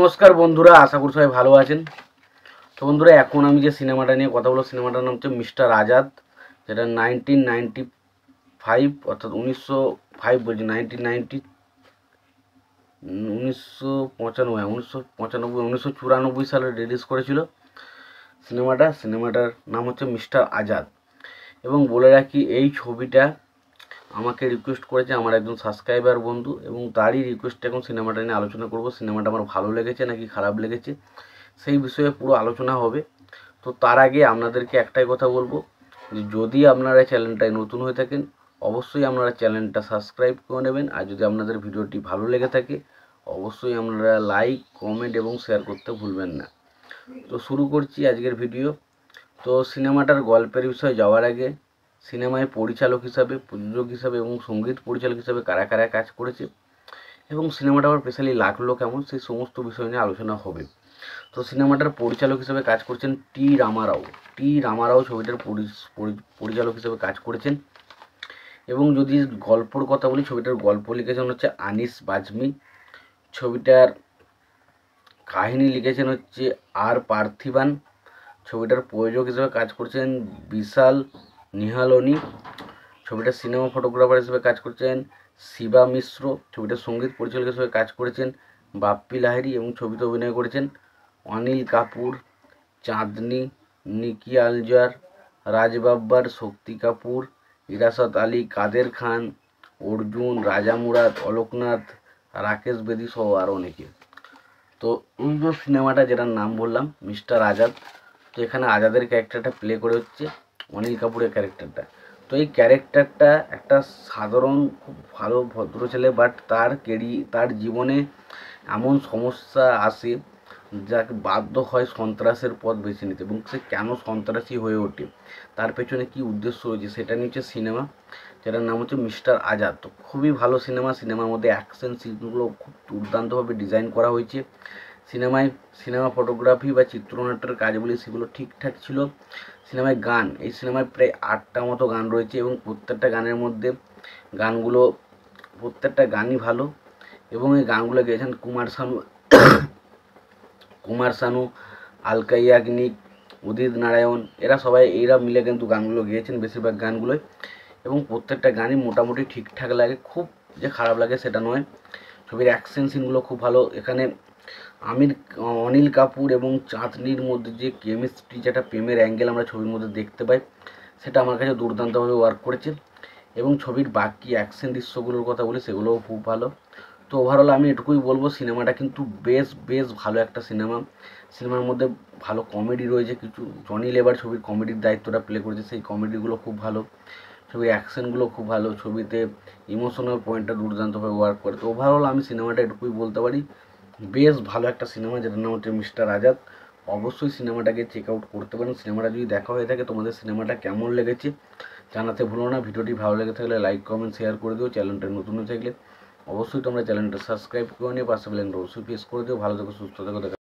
নমস্কার বন্ধুরা, আশা করি সবাই ভালো আছেন। তো বন্ধুরা, এখন আমি যে সিনেমাটা নিয়ে কথা বলবো, সিনেমাটার নাম হচ্ছে মিস্টার আজাদ, যেটা 1995 অর্থাৎ 1905 বলছি 1994 সালে রিলিজ করেছিল সিনেমাটার নাম হচ্ছে মিস্টার আজাদ। এবং বলে রাখি, এই ছবিটা আমাকে রিকোয়েস্ট করেছে আমার একজন সাবস্ক্রাইবার বন্ধু, এবং তারই রিকোয়েস্টে এখন সিনেমাটা নিয়ে আলোচনা করব। সিনেমাটা আমার ভালো লেগেছে নাকি খারাপ লেগেছে সেই বিষয়ে পুরো আলোচনা হবে। তো তার আগে আপনাদেরকে একটাই কথা বলবো, যে যদি আপনারা চ্যানেলটায় নতুন হয়ে থাকেন অবশ্যই আপনারা চ্যানেলটা সাবস্ক্রাইব করে নেবেন। আর যদি আপনাদের ভিডিওটি ভালো লেগে থাকে অবশ্যই আপনারা লাইক, কমেন্ট এবং শেয়ার করতে ভুলবেন না। তো শুরু করছি আজকের ভিডিও। তো সিনেমাটার গল্পের বিষয়ে যাওয়ার আগে, সিনেমায় পরিচালক হিসাবে, প্রযোজক হিসাবে এবং সঙ্গীত পরিচালক হিসাবে কারা কারা কাজ করেছে এবং সিনেমাটা আমার স্পেশালি লাগলো কেমন, সেই সমস্ত বিষয় নিয়ে আলোচনা হবে। তো সিনেমাটার পরিচালক হিসেবে কাজ করছেন টি রামারাও ছবিটার পরিচালক হিসেবে কাজ করেছেন। এবং যদি গল্পর কথা বলি, ছবিটার গল্প লিখেছেন হচ্ছে আনিস বাজমি। ছবিটার কাহিনী লিখেছেন হচ্ছে আর পার্থিবান। ছবিটার প্রযোজক হিসেবে কাজ করছেন বিশাল নিহালনি। ছবিটার সিনেমা ফটোগ্রাফার হিসেবে কাজ করছেন শিবা মিশ্র। ছবিটার সঙ্গীত পরিচালক হিসেবে কাজ করেছেন বাপ্পি লাহিড়ী এবং ছবিতে অভিনয় করেছেন অনিল কাপুর, চাঁদনি, নিকি আলজার, রাজ বাব্বার, শক্তি কাপুর, ইরাশাদ আলী, কাদের খান, অর্জুন, রাজা মুরাদ, অলোকনাথ, রাকেশ বেদি সহ আরও অনেকে। তো এই যে সিনেমাটা যেটার নাম বললাম মিস্টার আজাদ, তো এখানে আজাদের ক্যারেক্টারটা প্লে করে হচ্ছে অনিল কাপুরের ক্যারেক্টারটা। তো এই ক্যারেক্টারটা একটা সাধারণ খুব ভালো ভদ্র ছেলে, বাট তার জীবনে এমন সমস্যা আসে যাকে বাধ্য হয় সন্ত্রাসের পথ বেছে নিতে, এবং সে কেন সন্ত্রাসী হয়ে ওঠে, তার পেছনে কী উদ্দেশ্য রয়েছে সেটা নিয়ে হচ্ছে সিনেমা, যেটার নাম হচ্ছে মিস্টার আজাদ। তো খুবই ভালো সিনেমার মধ্যে অ্যাকশন সিনগুলো খুব দুর্দান্তভাবে ডিজাইন করা হয়েছে। সিনেমা ফটোগ্রাফি বা চিত্রনাট্যের কাজগুলি সেগুলো ঠিকঠাক ছিল। এই সিনেমায় প্রায় 8টা মতো গান রয়েছে, এবং প্রত্যেকটা গানই ভালো। এবং এই গানগুলো গেয়েছেন কুমার শানু, আলকা ইয়াগনিক, উদিত নারায়ণ, এরা মিলে কিন্তু গানগুলো গেয়েছেন বেশিরভাগ গানগুলোই। এবং প্রত্যেকটা গানই মোটামুটি ঠিকঠাক লাগে, খুব যে খারাপ লাগে সেটা নয়। ছবির অ্যাকশন সিনগুলো খুব ভালো। এখানে অনিল কাপুর এবং চাঁদনির মধ্যে যে কেমিস্ট্রি, যেটা প্রেমের অ্যাঙ্গেল আমরা ছবির মধ্যে দেখতে পাই, সেটা আমার কাছে দুর্দান্তভাবে ওয়ার্ক করেছে। এবং ছবির বাকি অ্যাকশন দৃশ্যগুলোর কথা বলি, সেগুলোও খুব ভালো। তো ওভারঅল আমি এটুকুই বলবো, সিনেমাটা কিন্তু বেশ ভালো একটা সিনেমার মধ্যে ভালো কমেডি রয়েছে কিছু। জনি লেবার ছবির কমেডির দায়িত্বটা প্লে করেছে, সেই কমেডিগুলো খুব ভালো। ছবির অ্যাকশনগুলো খুব ভালো, ছবিতে ইমোশনাল পয়েন্টটা দুর্দান্তভাবে ওয়ার্ক করে। তো ওভারঅল আমি সিনেমাটা এটুকুই বলতে পারি, বেশ ভালো একটা সিনেমা, যেটার নাম হচ্ছে মিস্টার আজাদ। অবশ্যই সিনেমাটাকে চেক আউট করতে পারেন। সিনেমাটা যদি দেখা হয়ে থাকে, তোমাদের সিনেমাটা কেমন লেগেছে জানাতে ভুলো না। ভিডিওটি ভালো লেগে থাকলে লাইক, কমেন্ট, শেয়ার করে দিও। চ্যানেলটা নতুন হয়ে থাকলে অবশ্যই তোমরা চ্যানেলটা সাবস্ক্রাইব করে নিয়ে পাশে বেল আইকনটা অবশ্যই প্রেস করে দিও। ভালো থেকো, সুস্থ থেকো।